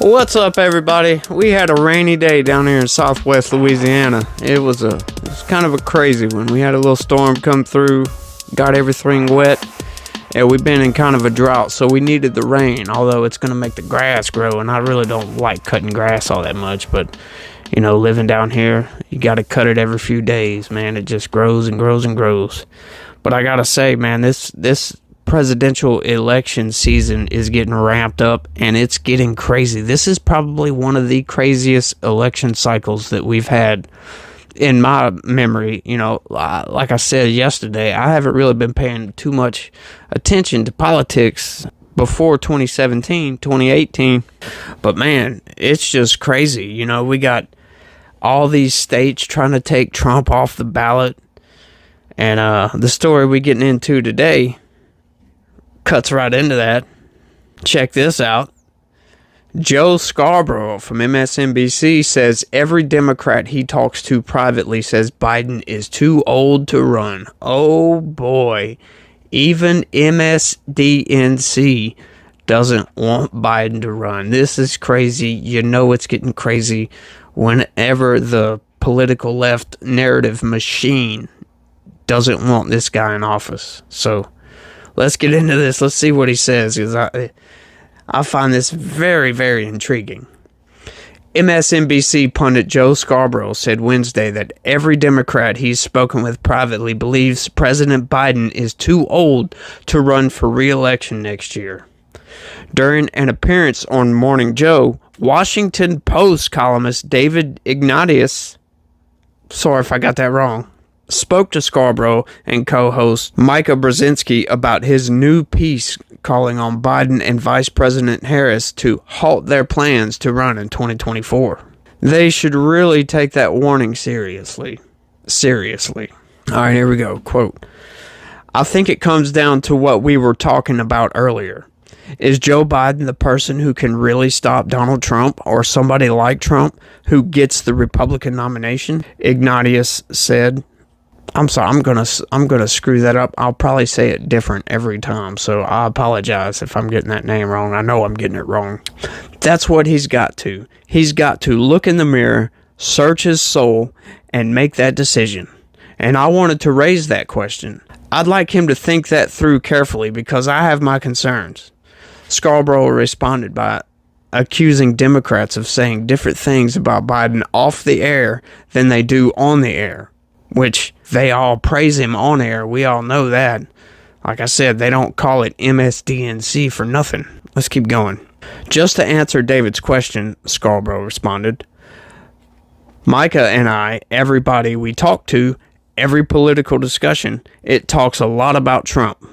What's up, everybody? We had a rainy day down here in southwest Louisiana. It was kind of a crazy one. We had a little storm come through, got everything wet. Yeah, we've been in kind of a drought, so we needed the rain, although it's going to make the grass grow, and I really don't like cutting grass all that much, but, you know, living down here, you got to cut it every few days, man. It just grows and grows and grows. But I got to say, man, this presidential election season is getting ramped up, and it's getting crazy. This is probably one of the craziest election cycles that we've had in my memory. You know, like I said yesterday, I haven't really been paying too much attention to politics before 2017, 2018. But man, it's just crazy. You know, we got all these states trying to take Trump off the ballot. And the story we're getting into today cuts right into that. Check this out. Joe Scarborough from MSNBC says every Democrat he talks to privately says Biden is too old to run. Oh boy. Even MSDNC doesn't want Biden to run. This is crazy. You know it's getting crazy whenever the political left narrative machine doesn't want this guy in office. So let's get into this. Let's see what he says, because I find this very, very intriguing. MSNBC pundit Joe Scarborough said Wednesday that every Democrat he's spoken with privately believes President Biden is too old to run for re-election next year. During an appearance on Morning Joe, Washington Post columnist David Ignatius, sorry if I got that wrong, spoke to Scarborough and co-host Micah Brzezinski about his new piece calling on Biden and Vice President Harris to halt their plans to run in 2024. They should really take that warning seriously. Seriously. All right, here we go. Quote, I think it comes down to what we were talking about earlier. Is Joe Biden the person who can really stop Donald Trump or somebody like Trump who gets the Republican nomination? Ignatius said. I'm sorry, I'm gonna screw that up. I'll probably say it different every time, so I apologize if I'm getting that name wrong. I know I'm getting it wrong. That's what he's got to. He's got to look in the mirror, search his soul, and make that decision. And I wanted to raise that question. I'd like him to think that through carefully because I have my concerns. Scarborough responded by accusing Democrats of saying different things about Biden off the air than they do on the air, which they all praise him on air. We all know that. Like I said, they don't call it MSDNC for nothing. Let's keep going. Just to answer David's question, Scarborough responded, Micah and I, everybody we talk to, every political discussion, it talks a lot about Trump.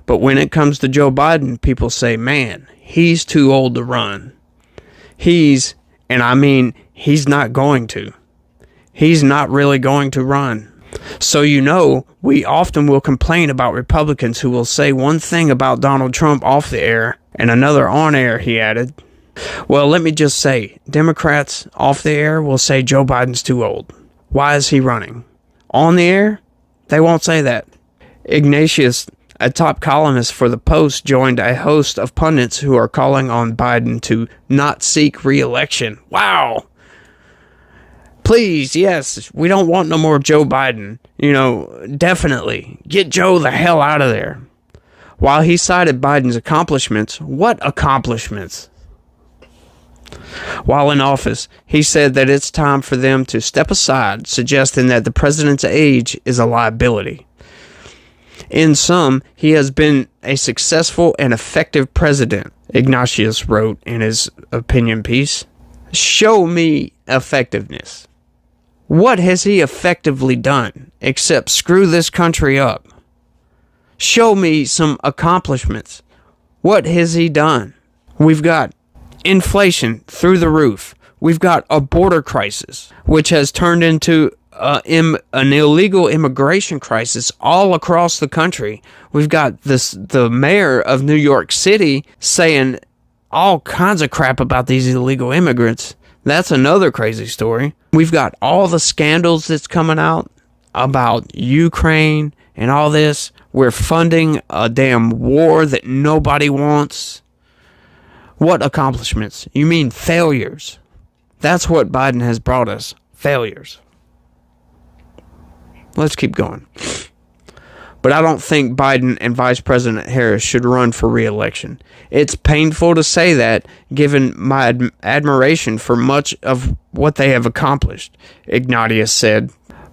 But when it comes to Joe Biden, people say, man, he's too old to run. He's not going to. He's not really going to run. So, you know, we often will complain about Republicans who will say one thing about Donald Trump off the air and another on air, he added. Well, let me just say, Democrats off the air will say Joe Biden's too old. Why is he running? On the air, they won't say that. Ignatius, a top columnist for the Post, joined a host of pundits who are calling on Biden to not seek re-election. Wow! Please, yes, we don't want no more Joe Biden. You know, definitely. Get Joe the hell out of there. While he cited Biden's accomplishments, what accomplishments? While in office, he said that it's time for them to step aside, suggesting that the president's age is a liability. In sum, he has been a successful and effective president, Ignatius wrote in his opinion piece. Show me effectiveness. What has he effectively done except screw this country up? Show me some accomplishments. What has he done? We've got inflation through the roof. We've got a border crisis, which has turned into an illegal immigration crisis all across the country. We've got the mayor of New York City saying all kinds of crap about these illegal immigrants. That's another crazy story. We've got all the scandals that's coming out about Ukraine and all this. We're funding a damn war that nobody wants. What accomplishments? You mean failures. That's what Biden has brought us. Failures. Let's keep going. But I don't think Biden and Vice President Harris should run for re-election. It's painful to say that, given my admiration for much of what they have accomplished, Ignatius said.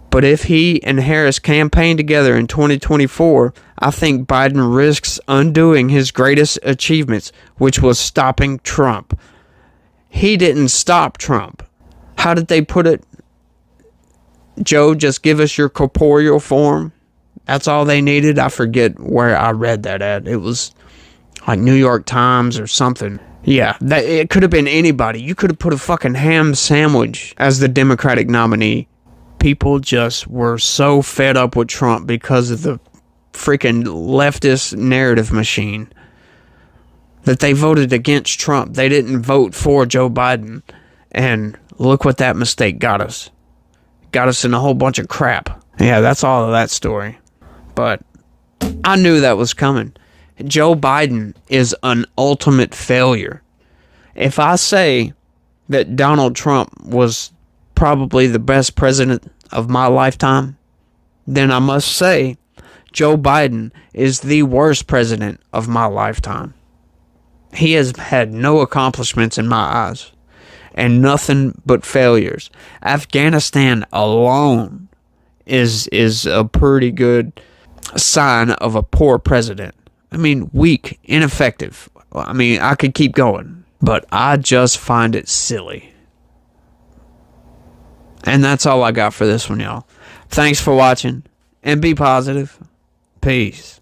But if he and Harris campaign together in 2024, I think Biden risks undoing his greatest achievements, which was stopping Trump. He didn't stop Trump. How did they put it? Joe, just give us your corporeal form. That's all they needed. I forget where I read that at. It was like New York Times or something. Yeah, it could have been anybody. You could have put a fucking ham sandwich as the Democratic nominee. People just were so fed up with Trump because of the freaking leftist narrative machine that they voted against Trump. They didn't vote for Joe Biden. And look what that mistake got us. Got us in a whole bunch of crap. Yeah, that's all of that story. But I knew that was coming. Joe Biden is an ultimate failure. If I say that Donald Trump was probably the best president of my lifetime, then I must say Joe Biden is the worst president of my lifetime. He has had no accomplishments in my eyes and nothing but failures. Afghanistan alone is a pretty good sign of a poor president. I mean, weak, ineffective. I mean, I could keep going, but I just find it silly. And that's all I got for this one, y'all. Thanks for watching, and be positive. Peace.